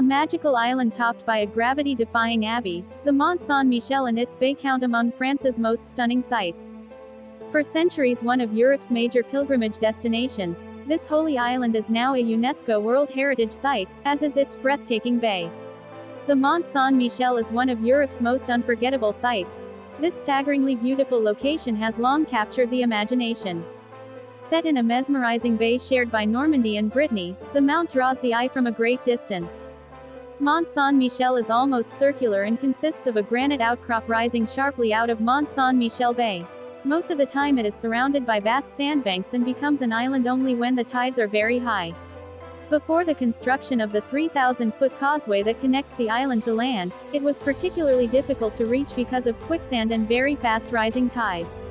magical island topped by a gravity-defying abbey, the Mont Saint Michel and its bay count among France's most stunning sights. For centuries one of Europe's major pilgrimage destinations, this holy island is now a UNESCO World Heritage Site, as is its breathtaking bay. The Mont Saint Michel is one of Europe's most unforgettable sights. This staggeringly beautiful location has long captured the imagination. Set in a mesmerizing bay shared by Normandy and Brittany, the mount draws the eye from a great distance. Mont Saint Michel is almost circular and consists of a granite outcrop rising sharply out of Mont Saint Michel Bay. Most of the time it is surrounded by vast sandbanks and becomes an island only when the tides are very high. Before the construction of the 3,000-foot causeway that connects the island to land, it was particularly difficult to reach because of quicksand and very fast rising tides.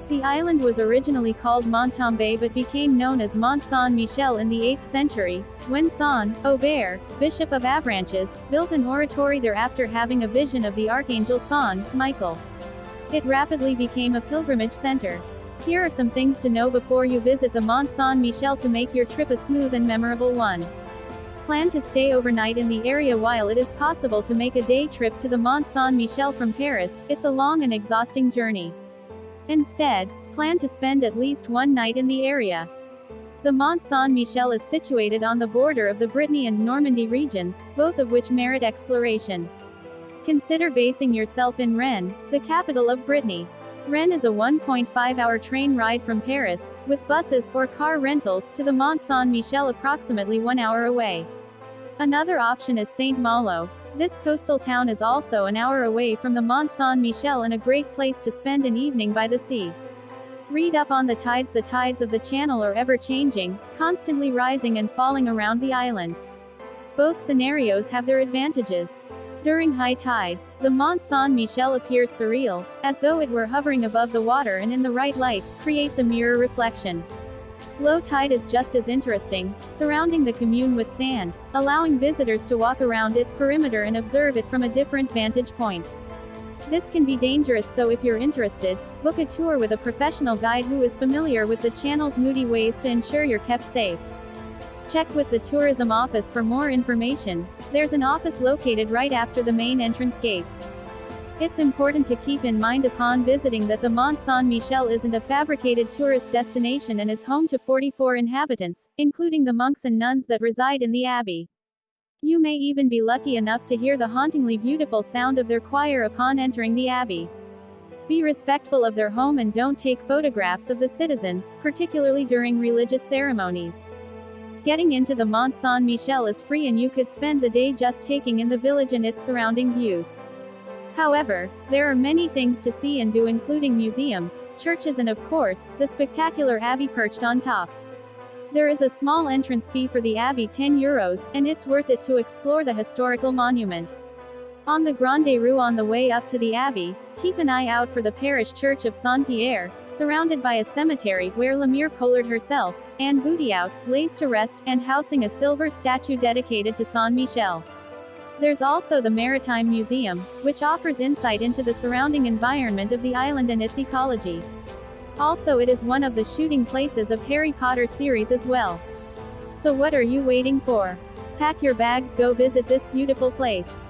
The island was originally called Montombe but became known as Mont Saint Michel in the 8th century, when Saint Aubert, Bishop of Avranches, built an oratory there after having a vision of the Archangel Saint Michael. It rapidly became a pilgrimage center. Here are some things to know before you visit the Mont Saint Michel to make your trip a smooth and memorable one. Plan to stay overnight in the area. While it is possible to make a day trip to the Mont Saint Michel from Paris, it's a long and exhausting journey. Instead, plan to spend at least one night in the area. The Mont Saint Michel is situated on the border of the Brittany and Normandy regions, both of which merit exploration. Consider basing yourself in Rennes, the capital of Brittany. Rennes is a 1.5-hour train ride from Paris, with buses or car rentals to the Mont Saint Michel approximately 1 hour away. Another option is Saint-Malo. This coastal town is also an hour away from the Mont Saint Michel and a great place to spend an evening by the sea. Read up on the tides. The tides of the channel are ever-changing, constantly rising and falling around the island. Both scenarios have their advantages. During high tide, the Mont Saint Michel appears surreal, as though it were hovering above the water and in the right light, creates a mirror reflection. Low tide is just as interesting, surrounding the commune with sand, allowing visitors to walk around its perimeter and observe it from a different vantage point. This can be dangerous, so if you're interested, book a tour with a professional guide who is familiar with the channel's moody ways to ensure you're kept safe. Check with the tourism office for more information. There's an office located right after the main entrance gates. It's important to keep in mind upon visiting that the Mont Saint Michel isn't a fabricated tourist destination and is home to 44 inhabitants, including the monks and nuns that reside in the abbey. You may even be lucky enough to hear the hauntingly beautiful sound of their choir upon entering the abbey. Be respectful of their home and don't take photographs of the citizens, particularly during religious ceremonies. Getting into the Mont Saint Michel is free and you could spend the day just taking in the village and its surrounding views. However, there are many things to see and do, including museums, churches and of course, the spectacular abbey perched on top. There is a small entrance fee for the abbey, €10, and it's worth it to explore the historical monument. On the Grande Rue on the way up to the abbey, keep an eye out for the parish church of Saint-Pierre, surrounded by a cemetery where Lemire Pollard herself, Anne Boutiot, lays to rest, and housing a silver statue dedicated to Saint Michel. There's also the Maritime Museum, which offers insight into the surrounding environment of the island and its ecology. Also, it is one of the shooting places of Harry Potter series as well. So what are you waiting for? Pack your bags, go visit this beautiful place.